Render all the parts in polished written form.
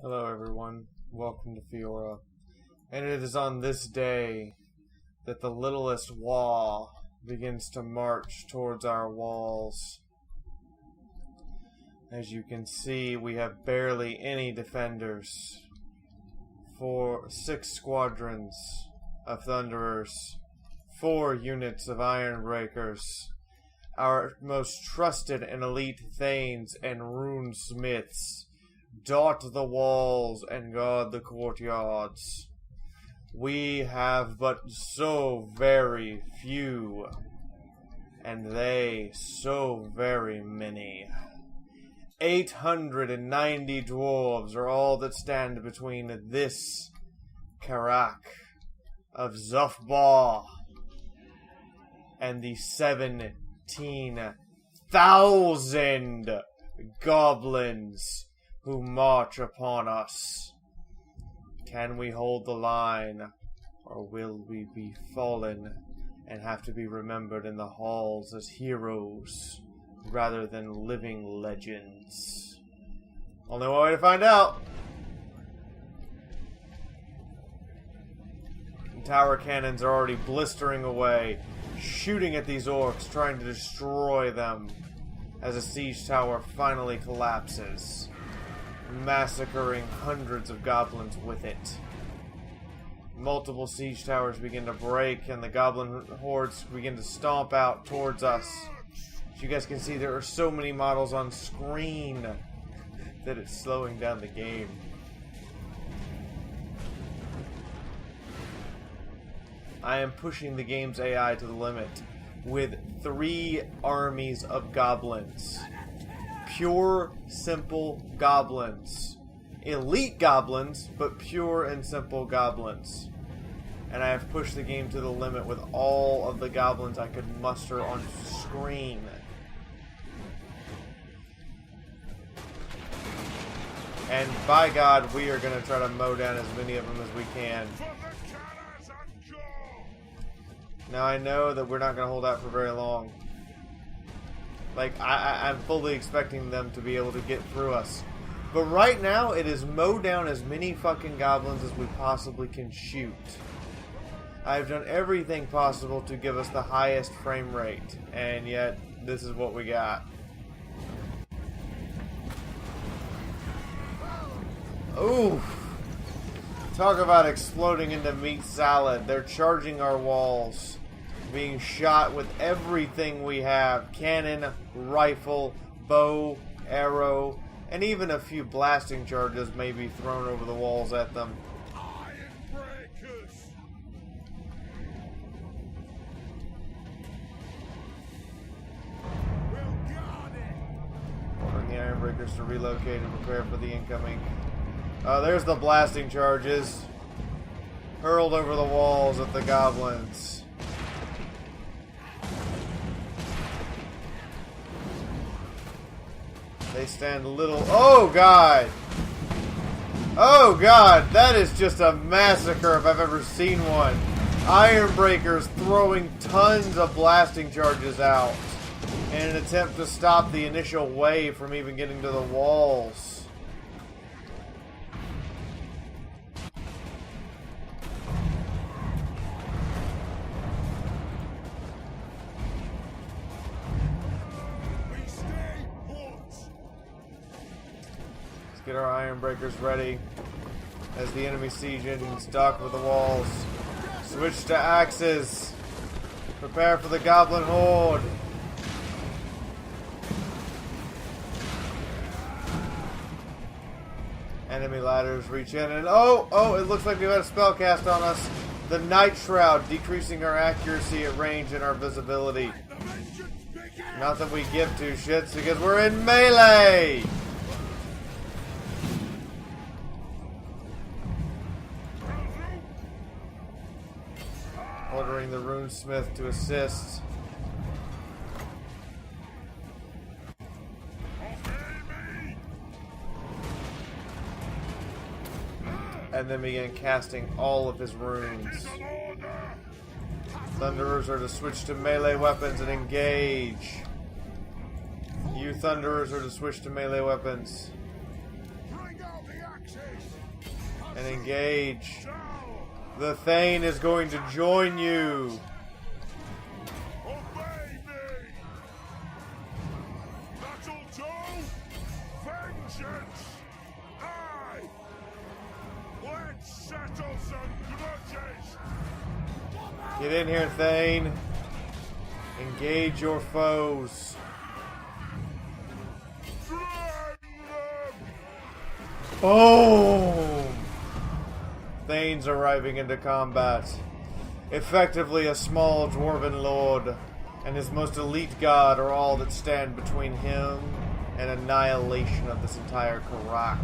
Hello everyone, welcome to Fiaura. And it is on this day that the littlest Waaggh begins to march towards our walls. As you can see, we have barely any defenders. 6 squadrons of Thunderers, 4 units of Ironbreakers, our most trusted and elite Thanes and Runesmiths dot the walls and guard the courtyards. We have but so very few, and they so very many. 890 dwarves are all that stand between this Karak of Zufbar and the 17,000 goblins who march upon us. Can we hold the line, or will we be fallen and have to be remembered in the halls as heroes rather than living legends? Only one way to find out. And tower cannons are already blistering away, shooting at these orcs, trying to destroy them as a siege tower finally collapses, massacring hundreds of goblins with it. Multiple siege towers begin to break, and the goblin hordes begin to stomp out towards us. As you guys can see, there are so many models on screen that it's slowing down the game. I am pushing the game's AI to the limit with 3 armies of goblins. Pure, simple goblins. Elite goblins, but pure and simple goblins. And I have pushed the game to the limit with all of the goblins I could muster on screen. And by God, we are going to try to mow down as many of them as we can. Now I know that we're not going to hold out for very long. Like, I'm fully expecting them to be able to get through us. But right now, it is mow down as many fucking goblins as we possibly can shoot. I've done everything possible to give us the highest frame rate, and yet, this is what we got. Ooh! Talk about exploding into meat salad. They're charging our walls, being shot with everything we have. Cannon, rifle, bow, arrow, and even a few blasting charges may be thrown over the walls at them. Ordering the Ironbreakers to relocate and prepare for the incoming. There's the blasting charges. Hurled over the walls at the goblins. They stand little. Oh God! Oh God! That is just a massacre if I've ever seen one. Ironbreakers throwing tons of blasting charges out in an attempt to stop the initial wave from even getting to the walls. Get our Ironbreakers ready as the enemy siege engines dock with the walls. Switch to axes. Prepare for the goblin horde. Enemy ladders reach in and oh, it looks like we've had a spell cast on us. The Night Shroud, decreasing our accuracy at range and our visibility. Not that we give two shits because we're in melee. Ordering the Runesmith to assist. And then began casting all of his runes. Thunderers are to switch to melee weapons and engage. You Thunderers are to switch to melee weapons. And engage. The Thane is going to join you. Obey me! Battle 2! Vengeance! Aye! Let's settle some grudges! Get in here, Thane. Engage your foes. Boom! Thane's arriving into combat. Effectively, a small dwarven lord and his most elite god are all that stand between him and annihilation of this entire Karak.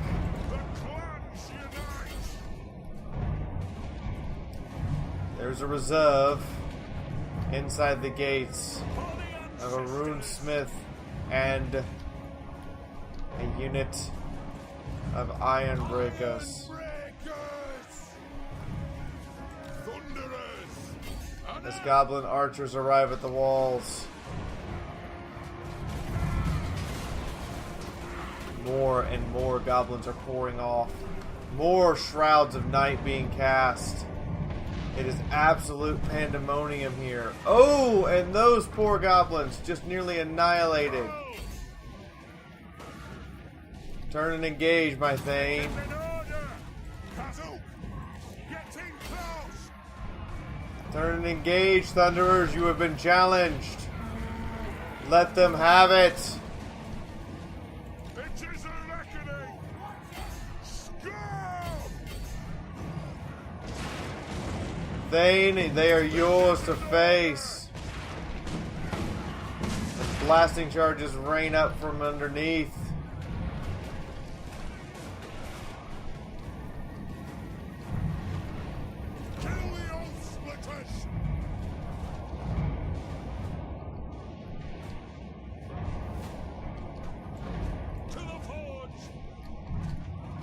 There's a reserve inside the gates of a runesmith and a unit of iron breakers. As goblin archers arrive at the walls, more and more goblins are pouring off. More shrouds of night being cast. It is absolute pandemonium here. Oh, and those poor goblins just nearly annihilated. Turn and engage, my Thane. Turn and engage, Thunderers. You have been challenged. Let them have it. It is a reckoning. Scum! Thane, they are yours to face. As blasting charges rain up from underneath.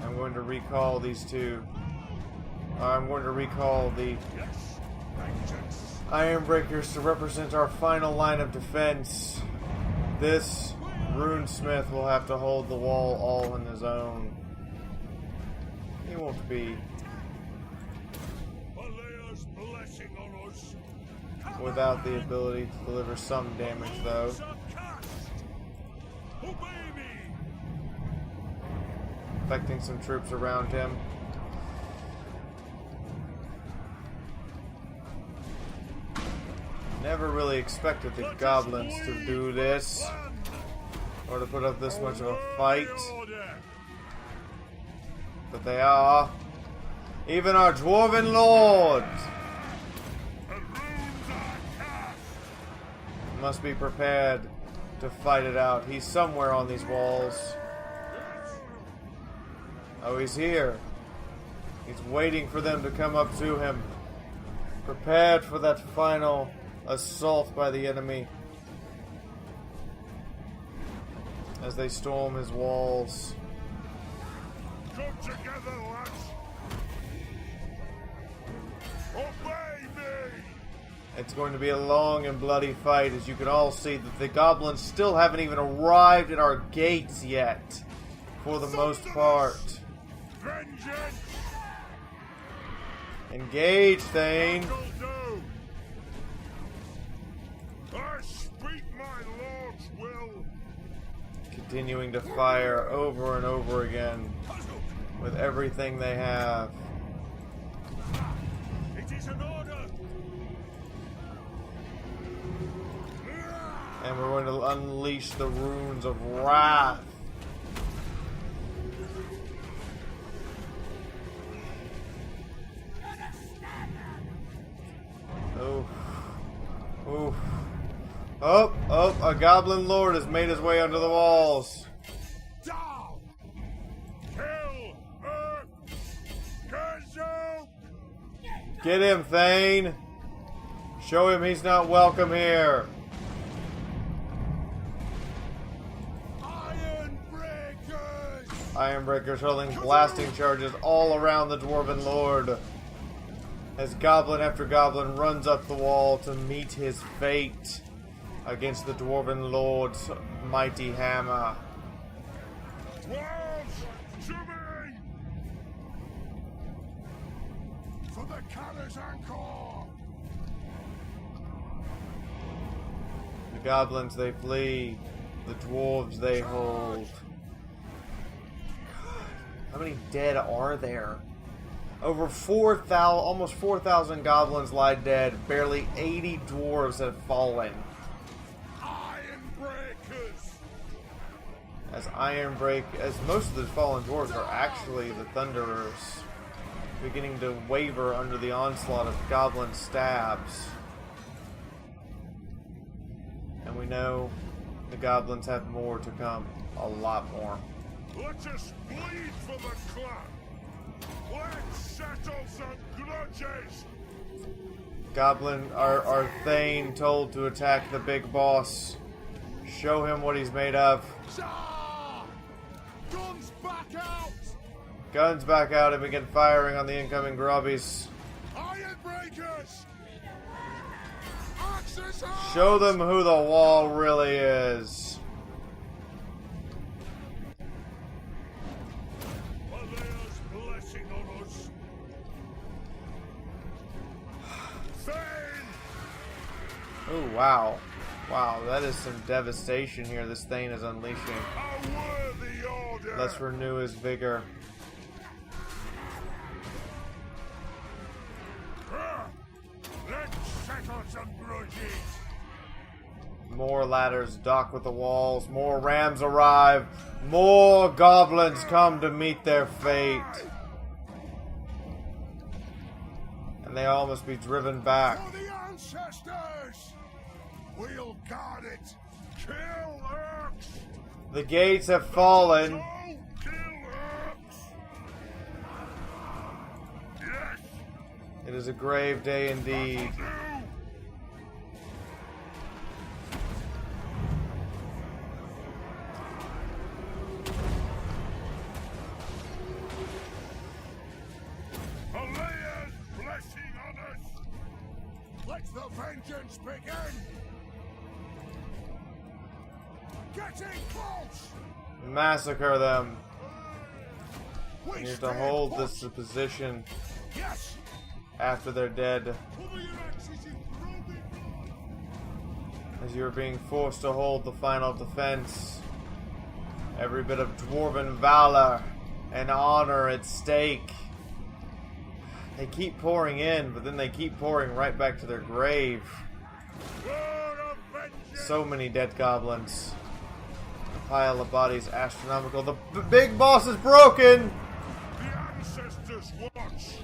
I'm going to recall these two. I'm going to recall the Iron Breakers to represent our final line of defense. This runesmith will have to hold the wall all on his own. He won't be without the ability to deliver some damage, though. Affecting some troops around him. Never really expected the goblins to do this, or to put up this much of a fight. But they are. Even our dwarven lord must be prepared to fight it out. He's somewhere on these walls. Oh, he's here. He's waiting for them to come up to him. Prepared for that final assault by the enemy. As they storm his walls. Come together, lads. Obey me. It's going to be a long and bloody fight, as you can all see that the goblins still haven't even arrived at our gates yet. For the most part. Vengeance! Engage, Thane. I speak my lord's will. Continuing to fire over and over again with everything they have. It is an order. And we're going to unleash the runes of wrath. Oh. Oof. Oh, a goblin lord has made his way under the walls. Down! Kill! Kazu! Get him, Thane. Show him he's not welcome here. Iron Breakers! Ironbreakers hurling blasting charges all around the dwarven lord. As goblin after goblin runs up the wall to meet his fate against the dwarven lord's mighty hammer. Dwarves, to me! The goblins, they flee. The dwarves, they hold. How many dead are there? Over 4,000, almost 4,000 goblins lie dead. Barely 80 dwarves have fallen. As most of the fallen dwarves are actually the Thunderers, beginning to waver under the onslaught of goblin stabs. And we know the goblins have more to come. A lot more. Let us bleed for the clan. Let's settle some grudges. Goblin, our Thane told to attack the big boss. Show him what he's made of. Guns back out! Guns back out and begin firing on the incoming grubbies. Iron breakers! Axes out! Show them who the wall really is. Alea's blessing on us. Thane! Oh, wow. Wow, that is some devastation here this Thane is unleashing. A worthy order! Let's renew his vigor. Let's settle some grudges! More ladders dock with the walls. More rams arrive. More goblins come to meet their fate. And they all must be driven back. For the ancestors! We'll guard it! Kill Orcs! The gates have fallen. Oh, kill Orcs! Yes! It is a grave day indeed. Do! Alea's blessing on us! Let the vengeance begin! Getting close! Massacre them. We We need to stand hold push. this position Yes! after they're dead. Cover your axes in throbbing blood! As you are being forced to hold the final defense. Every bit of dwarven valor and honor at stake. They keep pouring in, but then they keep pouring right back to their grave. War of vengeance! So many dead goblins. The pile of bodies astronomical. The big boss is broken! The ancestors watch!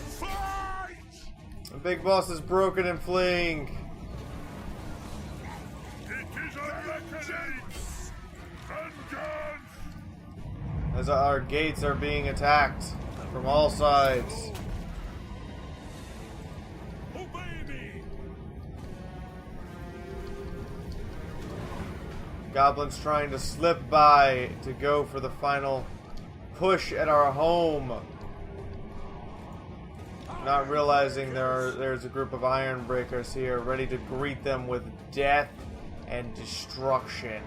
Fight! The big boss is broken and fleeing. It is a reckoning! Vengeance! As our gates are being attacked from all sides. Obey me! Goblins trying to slip by to go for the final push at our home. Not realizing there's a group of iron breakers here ready to greet them with death and destruction.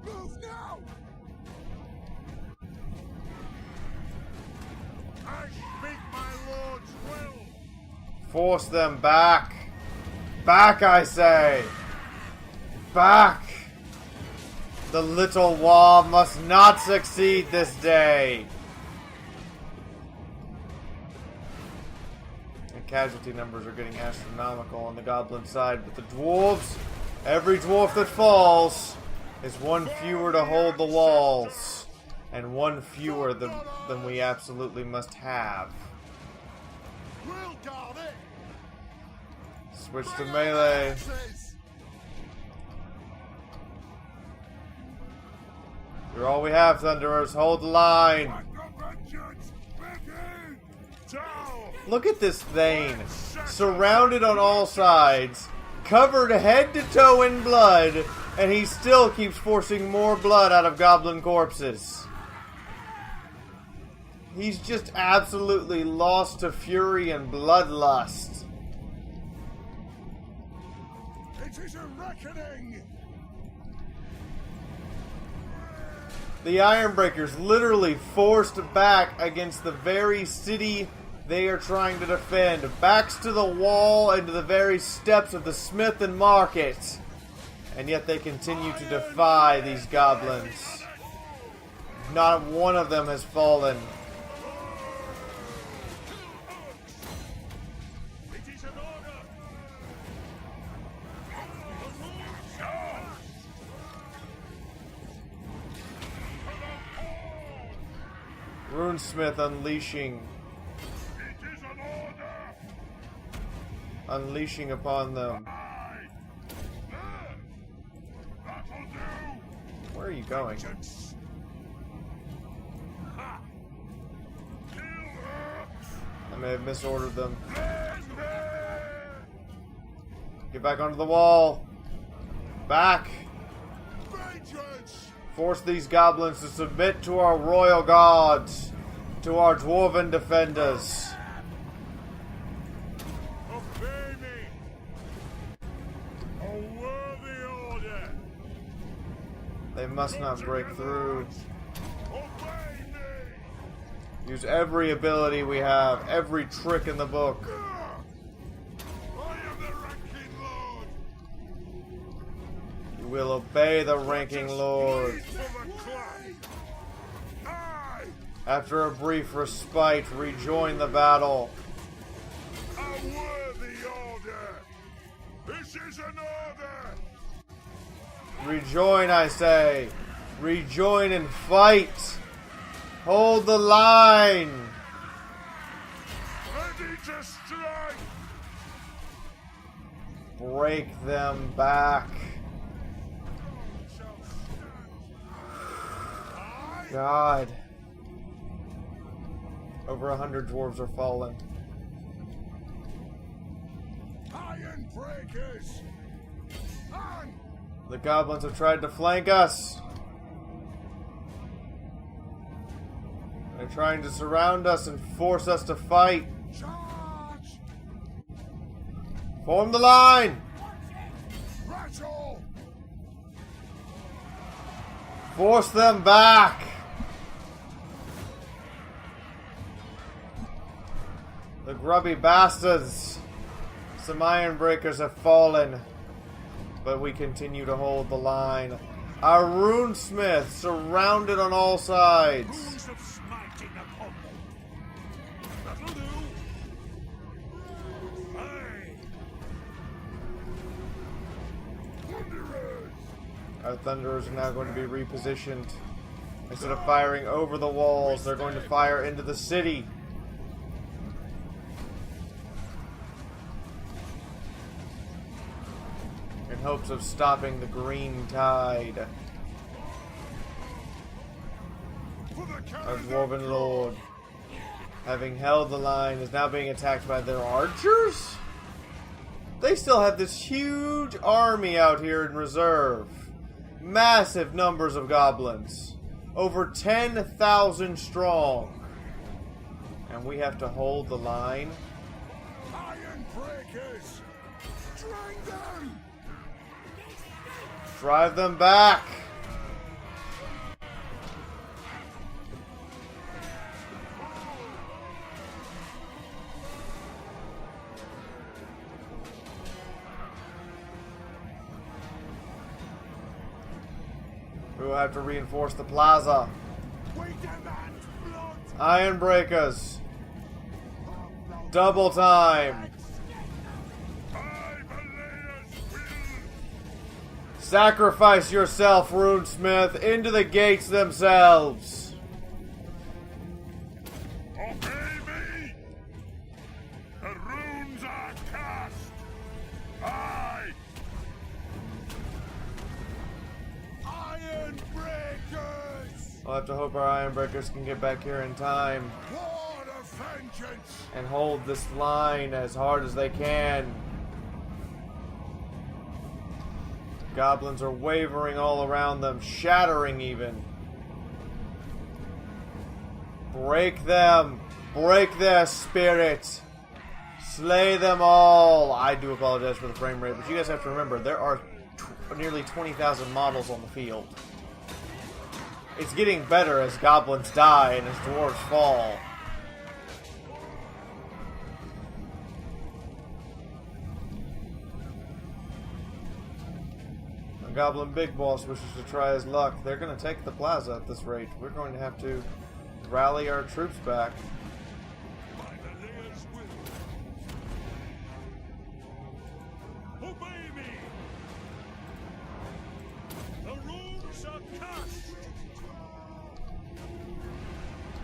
Move now! I speak my lord's will! Force them back. Back, I say. Back. The little Waaggh must not succeed this day. The casualty numbers are getting astronomical on the goblin side, but the dwarves, every dwarf that falls is one fewer to hold the walls, and one fewer than we absolutely must have. We'll guard it! Switch to melee. Axes! You're all we have, Thunderers. Hold the line. Let the vengeance begin! Down! Look at this Thane. Surrounded on all sides. Covered head to toe in blood. And he still keeps forcing more blood out of goblin corpses. He's just absolutely lost to fury and bloodlust. It is a reckoning! The Ironbreakers literally forced back against the very city they are trying to defend. Backs to the wall and to the very steps of the smith and market. And yet they continue to defy these goblins. Not one of them has fallen. It is an order! Runesmith unleashing. It is an order! Unleashing upon them. That'll do! Where are you going? Vengeance. Ha! Kill her! I may have misordered them. End her! Get back onto the wall. Back. Vengeance! Force these goblins to submit to our royal gods. To our dwarven defenders. Obey me! A worthy order! They must not break through. Obey me! Use every ability we have. Every trick in the book. I am the ranking lord! You will obey the ranking lord. Bleed for the clan! I, After a brief respite, rejoin the battle. a worthy order! This is an order! Rejoin, I say. Rejoin and fight. Hold the line. Ready to strike! Break them back. Shall stand. I, God. Over 100 dwarves are fallen. iron breakers! On! The goblins have tried to flank us. They're trying to surround us and force us to fight. Charge! Form the line. Rattle! Force them back. The grubby bastards. Some iron breakers have fallen. But we continue to hold the line. Our runesmith surrounded on all sides. Runes of smiting upon them! That'll do! Aye! Wanderers! Our thunderers are now going to be repositioned. Instead of firing over the walls, they're going to fire into the city. In hopes of stopping the green tide. For the Our Calendar dwarven lord, having held the line, is now being attacked by their archers? They still have this huge army out here in reserve. Massive numbers of goblins. Over 10,000 strong. And we have to hold the line. Iron breakers! Drag them! Drive them back. We will have to reinforce the plaza. We demand blood! Iron breakers. Double time. I will! Sacrifice yourself, runesmith, into the gates themselves. Obey me! The runes are cast! Aye! Iron breakers! We'll have to hope our iron breakers can get back here in time War of vengeance! and hold this line as hard as they can. Goblins are wavering all around them, shattering even. Break them. Break their spirit. Slay them all! I do apologize for the frame rate, but you guys have to remember, there are nearly 20,000 models on the field. It's getting better as goblins die and as dwarves fall. A goblin big boss wishes to try his luck. They're going to take the plaza at this rate. We're going to have to rally our troops back.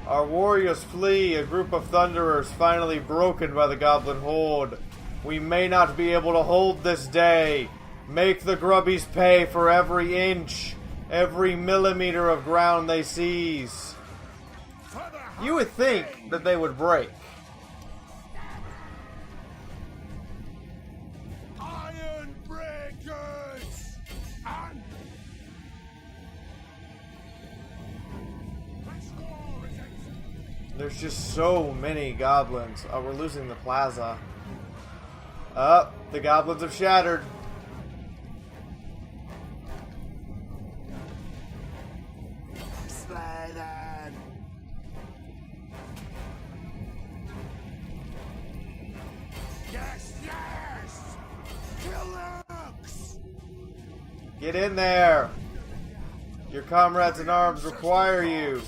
Our warriors flee, a group of thunderers finally broken by the goblin horde. We may not be able to hold this day. Make the grubbies pay for every inch, every millimeter of ground they seize. You would think that they would break. Iron breakers! There's just so many goblins. Oh, we're losing the plaza. Oh, the goblins have shattered. Slay them! Yes, yes! Killux! Get in there. Your comrades in arms require you.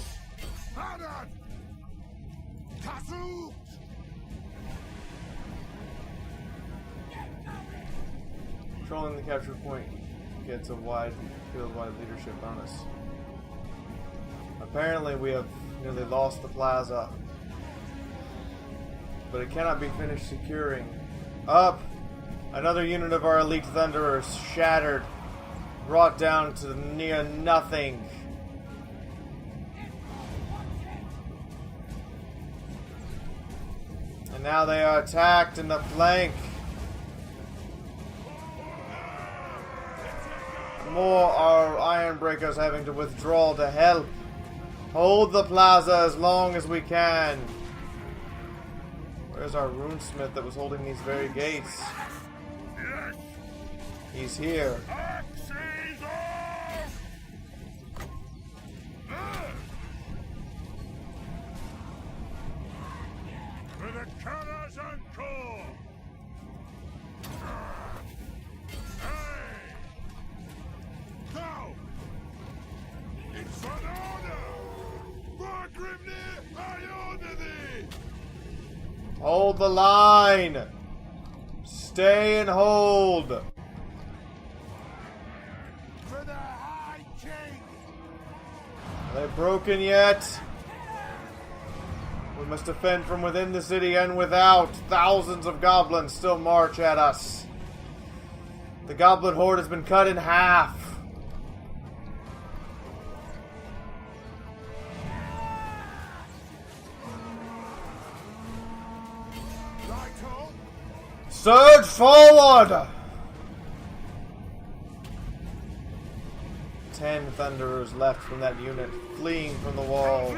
Controlling the capture point gets a field-wide leadership bonus. Apparently we have nearly lost the plaza. But it cannot be finished securing. Up! Another unit of our elite thunderers shattered. Brought down to near nothing. And now they are attacked in the flank. More our iron breakers having to withdraw to help. Hold the plaza as long as we can. Where's our runesmith that was holding these very gates? He's here. For the colors and core! Hey! Go! It's an honor! Grimnir, I order thee! Hold the line! Stay and hold! For the High King! Are they broken yet? We must defend from within the city and without. Thousands of goblins still march at us. The goblin horde has been cut in half. Surge forward! 10 thunderers left from that unit, fleeing from the walls.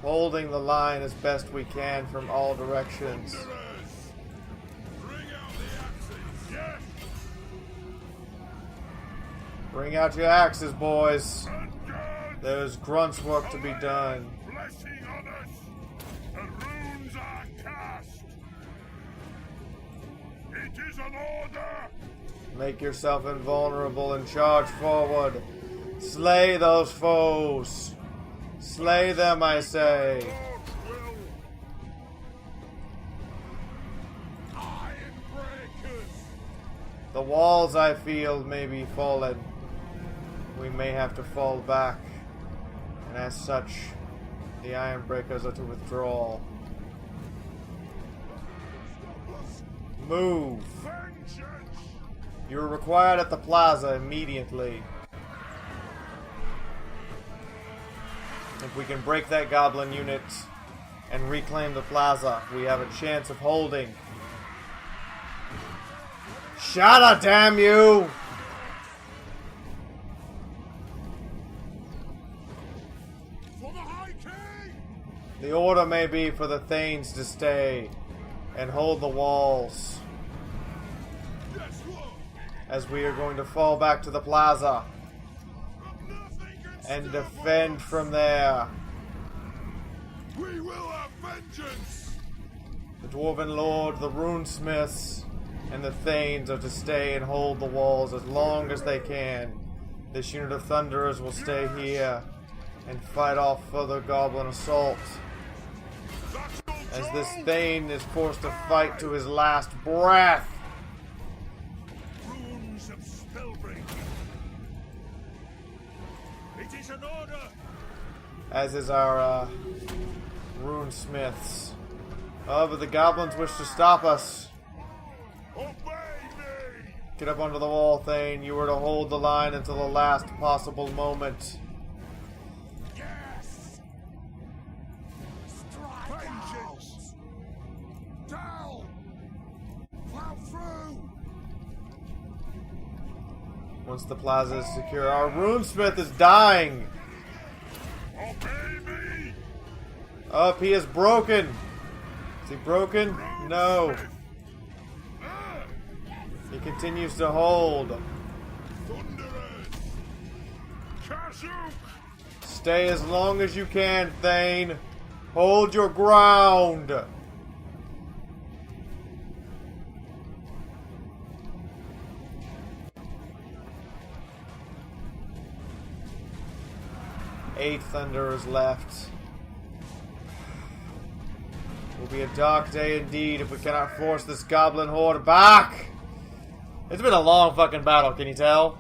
Holding the line as best we can from all directions. Bring out your axes, boys. There's grunts work to be done. It is an order! Make yourself invulnerable and charge forward. Slay those foes. Slay them, I say. The walls, I feel, may be fallen. We may have to fall back. And as such, the iron breakers are to withdraw. Move. You're required at the plaza immediately. If we can break that goblin unit and reclaim the plaza, we have a chance of holding. Shatter, damn you! For the High King! The order may be for the Thanes to stay and hold the walls, Yes, Lord. as we are going to fall back to the plaza and defend from there. We will have vengeance. The Dwarven Lord, the Runesmiths, and the Thanes are to stay and hold the walls as long as they can. This unit of Thunderers will stay here and fight off further Goblin assault, as this Thane is forced to fight to his last breath. Runes of spellbreaking. It is an order. As is our Runesmiths. Oh, but the Goblins wish to stop us. Obey me. Get up onto the wall, Thane. You were to hold the line until the last possible moment. Yes. Strike vengeance. Down. Plow through. Once the plaza is secure, our Runesmith is dying. Obey me. Up, he is broken. Is he broken? No. He continues to hold. Thunderers. Kazuk. Stay as long as you can, Thane. Hold your ground. Eight Thunderers left. It will be a dark day indeed if we cannot force this Goblin horde back. It's been a long fucking battle, can you tell?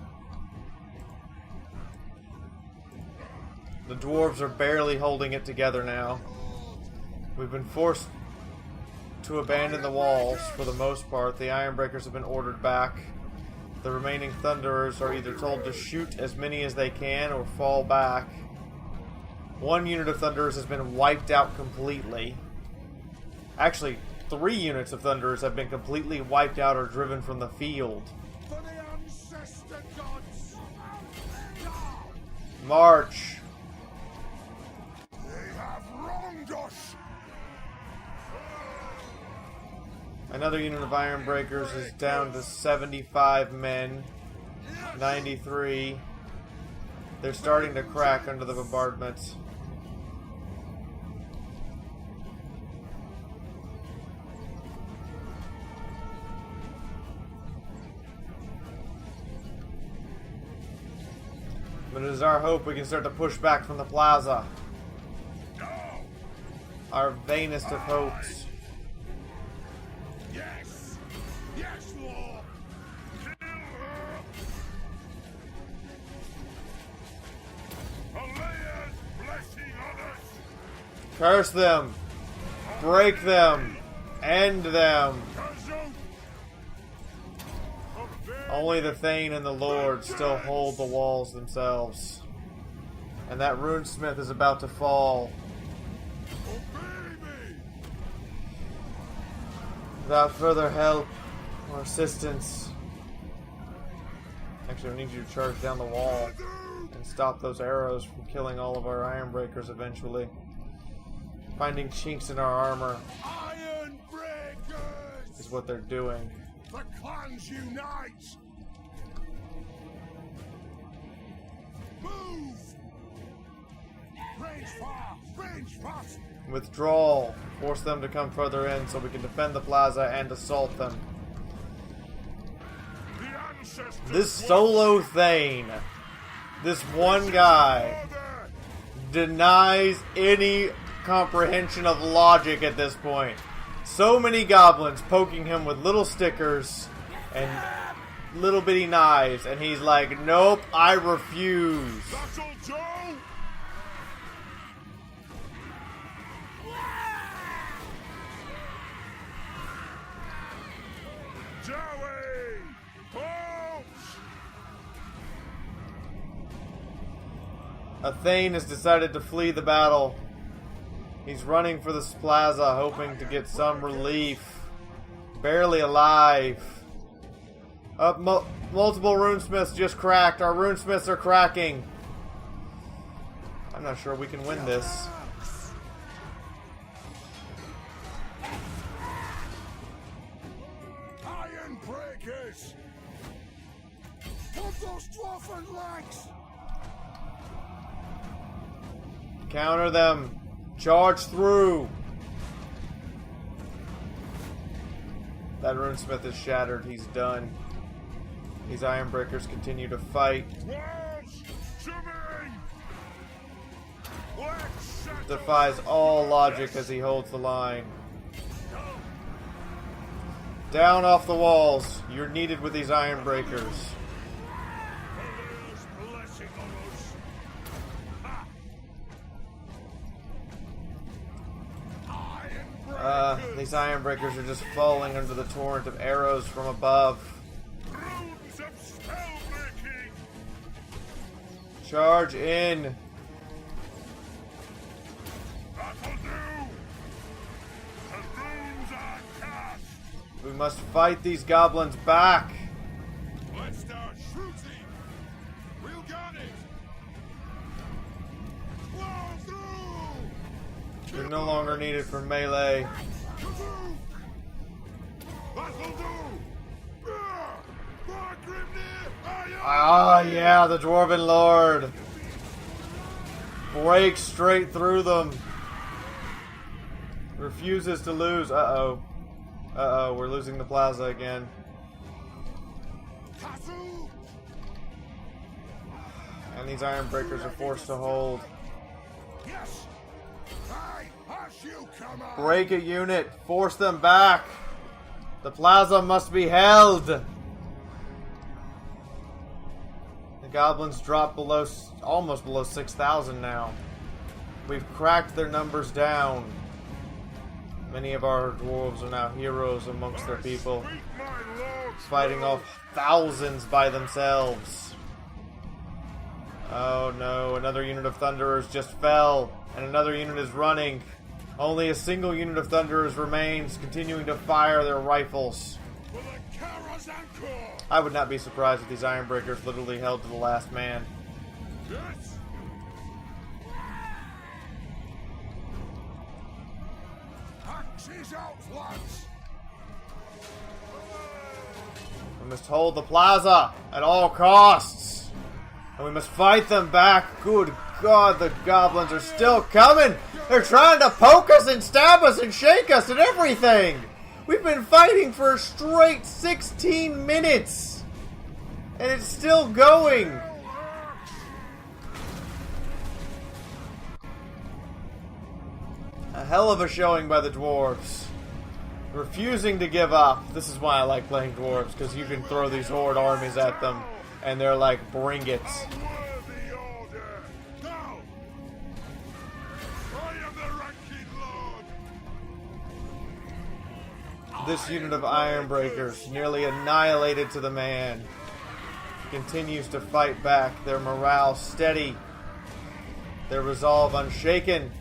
The Dwarves are barely holding it together now. We've been forced to abandon the walls for the most part. The Ironbreakers have been ordered back. The remaining Thunderers are either told to shoot as many as they can or fall back. One unit of Thunderers has been wiped out completely. Actually, 3 units of Thunderers have been completely wiped out or driven from the field. For the ancestor gods. March! They have wronged us. Another unit of Ironbreakers is down to 75 men. 93. They're starting to crack under the bombardment. But it is our hope we can start to push back from the plaza. No. Our vainest of hopes. Yes. Yes, Lord. Kill her. Alea's blessing on us. Curse them! Break them! End them! Kazuk. Only the Thane and the Lord still hold the walls themselves. And that Runesmith is about to fall. Obey me. Without further help or assistance. Actually, we need you to charge down the wall and stop those arrows from killing all of our Ironbreakers eventually. Finding chinks in our armor Iron breakers. is what they're doing. The clans unite. Move. Range far. Range fast. Withdrawal. Force them to come further in so we can defend the plaza and assault them. The ancestors. This solo Thane, this one guy, denies any comprehension of logic at this point. So many goblins poking him with little stickers and little bitty knives, and he's like, nope, I refuse. That'll do. Joey! Halt! A Thane has decided to flee the battle. He's running for this plaza, hoping to get some relief. Barely alive. Multiple Runesmiths just cracked. Our Runesmiths are cracking. I'm not sure we can win this. this! Put those dwarven legs! Counter them! Charge through! That runesmith is shattered. He's done. These Ironbreakers continue to fight. Walls to me! Let's settle Defies all logic as he holds the line. Down off the walls. You're needed with these Ironbreakers. Helena's blessing on us. Ha! These Ironbreakers are just falling under the torrent of arrows from above. Runes of spellbreaking! Charge in! That'll do! The runes are cast! We must fight these goblins back! Let's start shooting! We'll got it! Blow through! They're no longer needed for melee. Kazoo! That'll do! More Grimnir! Ah, yeah, the Dwarven Lord! Breaks straight through them. Refuses to lose. Uh-oh. Uh-oh, we're losing the plaza again. Kazoo! And these Ironbreakers are forced to hold. Yes! Aye, as you come on! Break a unit! Force them back! The plaza must be held! The goblins drop below, almost below 6,000 now. We've cracked their numbers down. Many of our dwarves are now heroes amongst their people, Speak my lord's fighting off thousands by themselves. Oh no, another unit of Thunderers just fell, and another unit is running. Only a single unit of Thunderers remains, continuing to fire their rifles. for the Fiaura. I would not be surprised if these Ironbreakers literally held to the last man. Yes! Axes out, lads! We must hold the plaza at all costs. And we must fight them back. Good God, the goblins are still coming. They're trying to poke us and stab us and shake us and everything. We've been fighting for a straight 16 minutes. And it's still going. A hell of a showing by the dwarves. Refusing to give up. This is why I like playing dwarves, because you can throw these horde armies at them, and they're like, bring it. Worthy order! Now! I am the ranking lord! This unit of Ironbreakers, nearly annihilated to the man, continues to fight back, their morale steady, their resolve unshaken.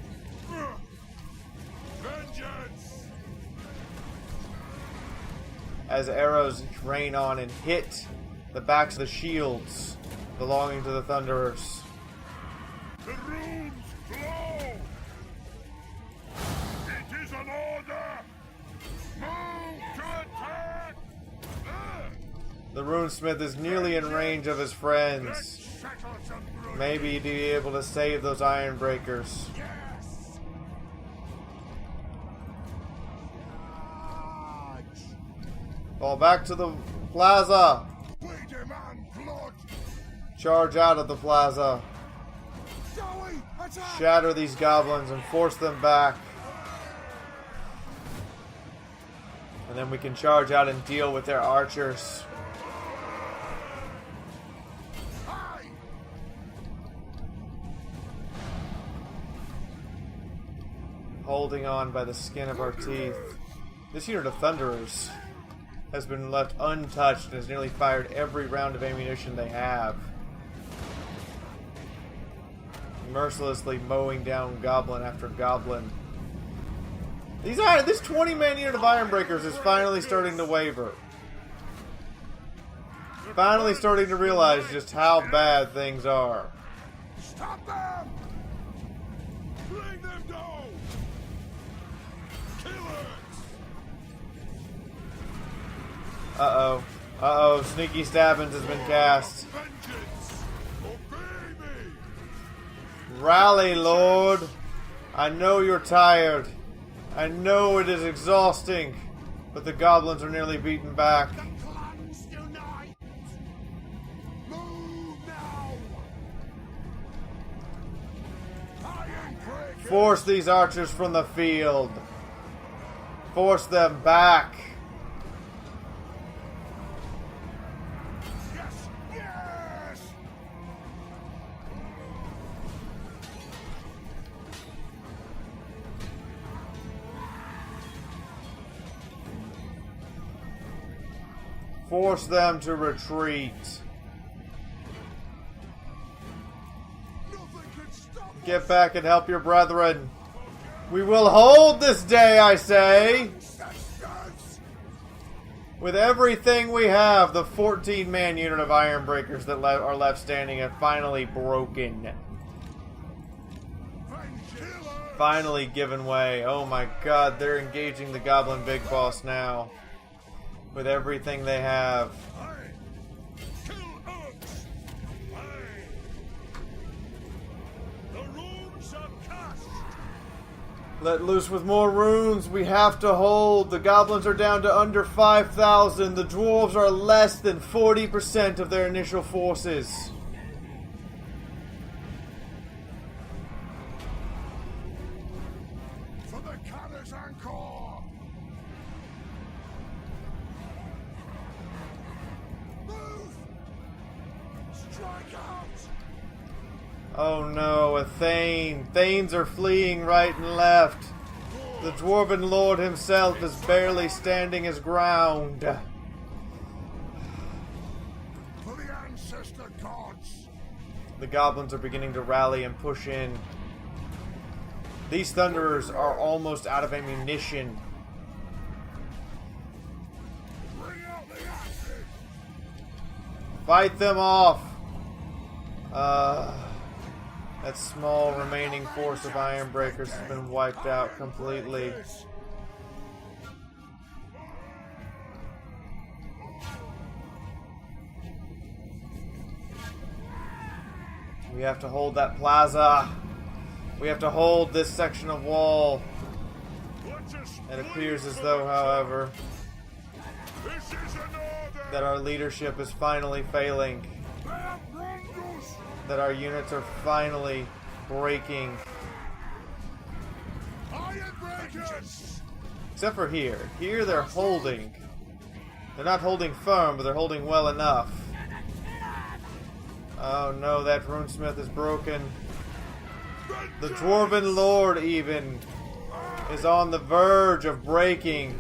Vengeance! As arrows rain on and hit the backs of the shields belonging to the Thunderers. The runes flow! It is an order! Move to attack! The runesmith is nearly in range of his friends. Let's settle some grudges. Maybe he'd be able to save those Ironbreakers. Yes! Charge! Fall back to the plaza. We demand blood! Charge out of the plaza. Zoe, attack! Shatter these goblins and force them back. And then we can charge out and deal with their archers. Aye! Holding on by the skin of our teeth. This unit of Thunderers has been left untouched and has nearly fired every round of ammunition they have. Mercilessly mowing down goblin after goblin. This 20-man unit of Ironbreakers is finally starting to waver. Finally starting to realize just how bad things are. Stop them! Bring them down! Killers! Uh-oh. Uh-oh, Sneaky Stabbins has been cast. Vengeance! Obey me! Rally, Lord! I know you're tired. I know it is exhausting, but the goblins are nearly beaten back. The clans unite! Move now! Iron breakers! Force these archers from the field. Force them back. Yes! Yes! Force them to retreat. Nothing can stop us! Get back and help your brethren. We will hold this day, I say. Yes! With everything we have, the 14-man unit of Ironbreakers that are left standing have finally broken. Vengeance! Finally given way. Oh my god, they're engaging the Goblin Big Boss now. With everything they have. Aye! Kill orcs! Aye! The runes are cast! Let loose with more runes. We have to hold. The goblins are down to under 5,000. The dwarves are less than 40% of their initial forces. For the cannons encore! Move! Strike out! Oh no, a Thane. Thanes are fleeing right and left. The Dwarven Lord himself is barely standing his ground. For the ancestor gods! The goblins are beginning to rally and push in. These Thunderers are almost out of ammunition. Bring out the axes! Fight them off! That small remaining force of Ironbreakers has been wiped out completely. We have to hold that plaza. We have to hold this section of wall. It appears as though, however, This is an order! that our leadership is finally failing. That our units are finally breaking. Iron breakers! Except for here. Here they're holding. They're not holding firm, but they're holding well enough. Oh no, that runesmith is broken. The Dwarven Lord even is on the verge of breaking,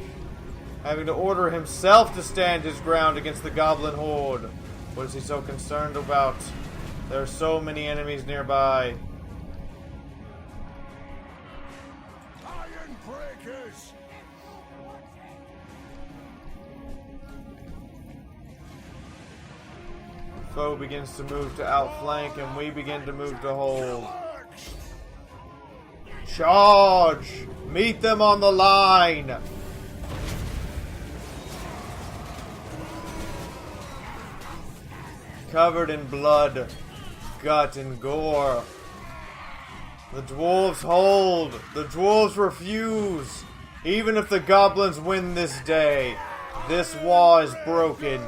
having to order himself to stand his ground against the Goblin Horde. What is he so concerned about? There are so many enemies nearby. Iron breakers! The foe begins to move to outflank, and we begin to move to hold. Orcs! Charge! Meet them on the line! Covered in blood, gut, and gore. The dwarves hold. The dwarves refuse. Even if the goblins win this day, this wall is broken.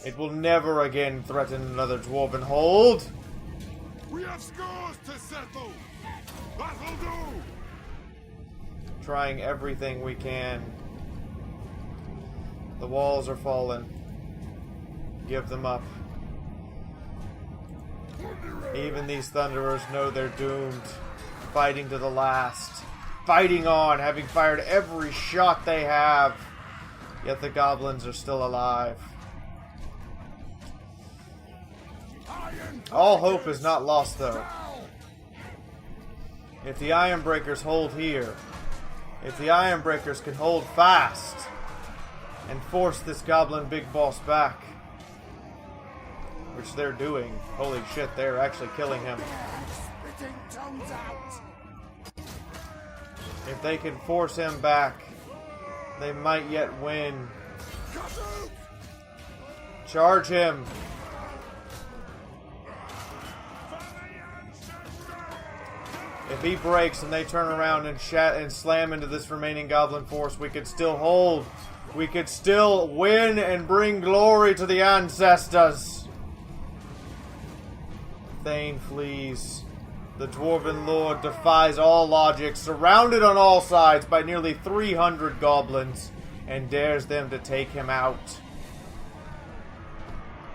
It will never again threaten another dwarven hold. We have scores to settle! That'll do! Trying everything we can. The walls are fallen. Give them up. Even these Thunderers know they're doomed. Fighting to the last. Fighting on, having fired every shot they have. Yet the goblins are still alive. All hope is not lost, though. If the Ironbreakers hold here, if the Ironbreakers can hold fast and force this Goblin Big Boss back, which they're doing. Holy shit, they're actually killing him. Spitting tongues out! If they can force him back, they might yet win. Charge him. If he breaks and they turn around and slam into this remaining goblin force, we could still hold. We could still win and bring glory to the ancestors. Thane flees. The Dwarven Lord defies all logic, surrounded on all sides by nearly 300 goblins, and dares them to take him out.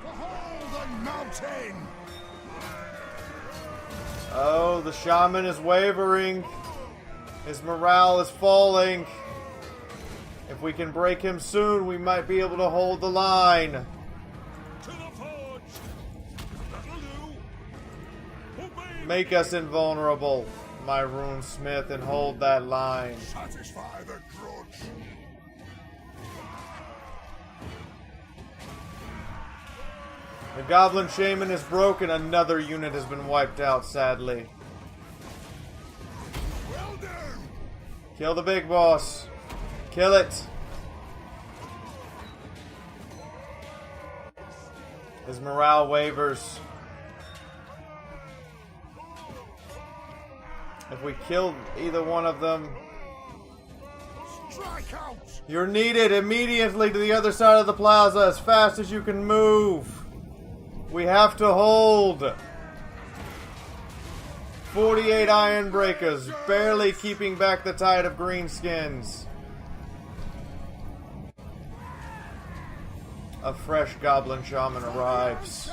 Behold the mountain! Oh, the shaman is wavering. His morale is falling. If we can break him soon, we might be able to hold the line. To the forge! That'll do! Obey Make us invulnerable, my runesmith, and hold that line. Satisfy the grudge! The Goblin Shaman is broken. Another unit has been wiped out, sadly. Will do! Kill the big boss. Kill it. His morale wavers. If we kill either one of them, Strike out! you're needed immediately to the other side of the plaza as fast as you can move. We have to hold. 48 iron breakers, barely keeping back the tide of greenskins. A fresh goblin shaman arrives,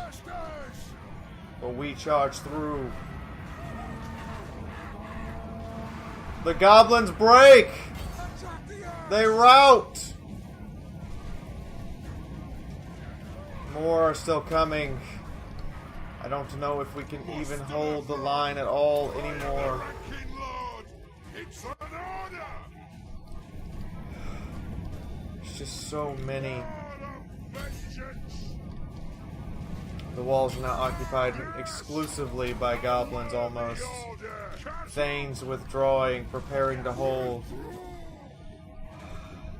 but we charge through. The goblins break! They rout! More are still coming. I don't know if we can even hold the line at all anymore. King Lord! It's an order! It's just so many. Vengeance! The walls are now occupied exclusively by goblins almost. Thanes withdrawing, preparing to hold.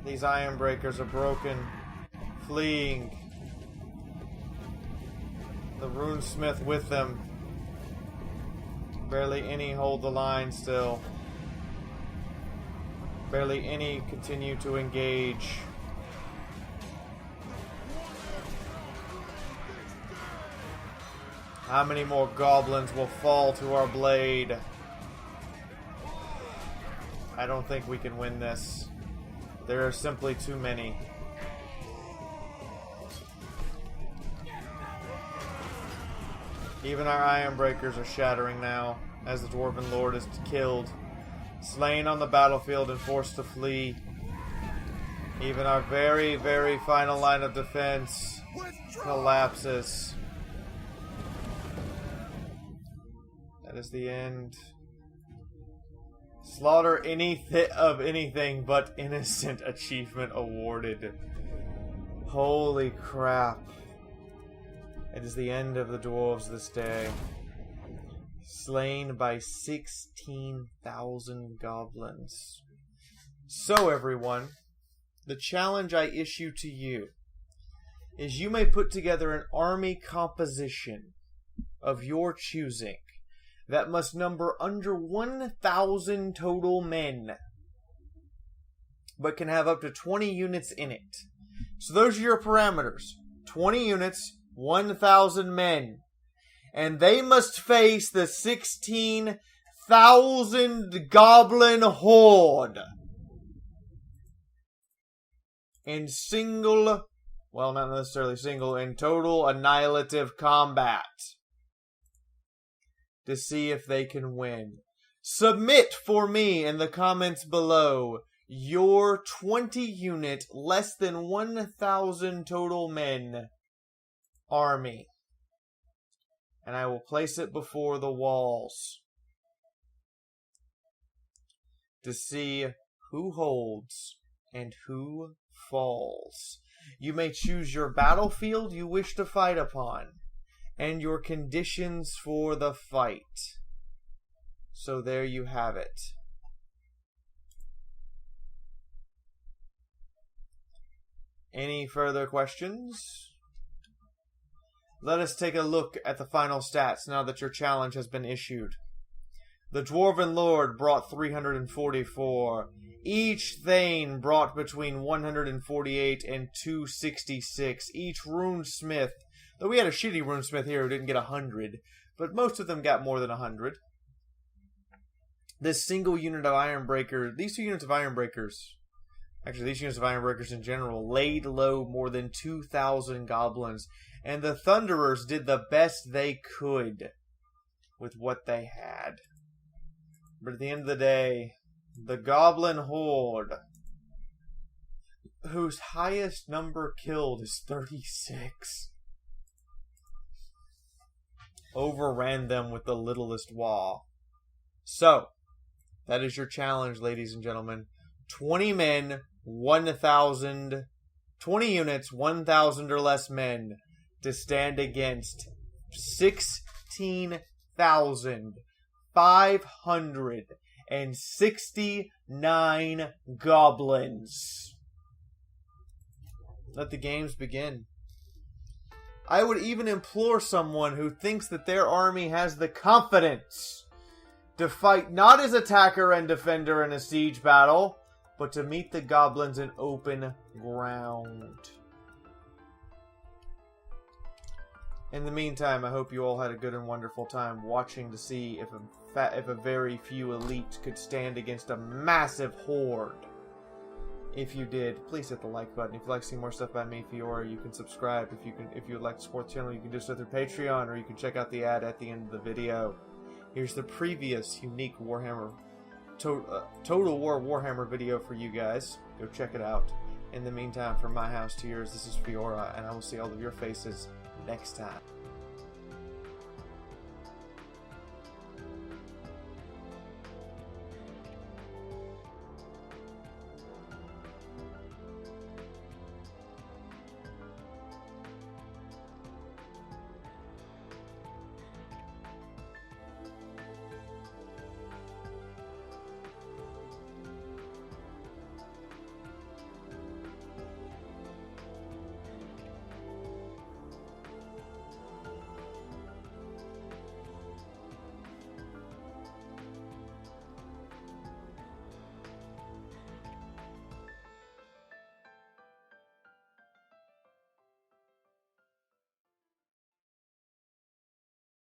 These iron breakers are broken, fleeing. The runesmith with them. Barely any hold the line still. Barely any continue to engage. How many more goblins will fall to our blade? I don't think we can win this. There are simply too many. Even our iron breakers are shattering now, as the Dwarven Lord is killed, slain on the battlefield and forced to flee. Even our very, very final line of defense collapses. That is the end. Slaughter anything but innocent achievement awarded. Holy crap. It is the end of the dwarves this day. Slain by 16,000 goblins. So everyone, the challenge I issue to you is you may put together an army composition of your choosing that must number under 1,000 total men, but can have up to 20 units in it. So those are your parameters. 20 units, 1,000 men. And they must face the 16,000 goblin horde in single, well, not necessarily single, in total annihilative combat to see if they can win. Submit for me in the comments below your 20 unit, less than 1,000 total men army, and I will place it before the walls to see who holds and who falls. You may choose your battlefield you wish to fight upon and your conditions for the fight. So there you have it. Any further questions? let us take a look at the final stats now that your challenge has been issued. The Dwarven Lord brought 344. Each Thane brought between 148 and 266. Each Runesmith, though we had a shitty Runesmith here who didn't get 100, but most of them got more than 100. This single unit of Ironbreaker, these two units of Ironbreakers, actually these units of Ironbreakers in general, laid low more than 2,000 goblins. And the Thunderers did the best they could with what they had. But at the end of the day, the Goblin Horde, whose highest number killed is 36, overran them with the littlest Waaggh. So, that is your challenge, ladies and gentlemen. 20 men, 1,000, 20 units, 1,000 or less men to stand against 16,569 goblins. Let the games begin. I would even implore someone who thinks that their army has the confidence to fight not as attacker and defender in a siege battle, but to meet the goblins in open ground. In the meantime, I hope you all had a good and wonderful time watching to see if a very few elites could stand against a massive horde. If you did, please hit the like button. If you'd like to see more stuff by me, Fiaura, you can subscribe. If you would like to support the channel, you can do so through Patreon, or you can check out the ad at the end of the video. Here's the previous unique Warhammer Total War Warhammer video for you guys. Go check it out. In the meantime, from my house to yours, this is Fiaura, and I will see all of your faces next time.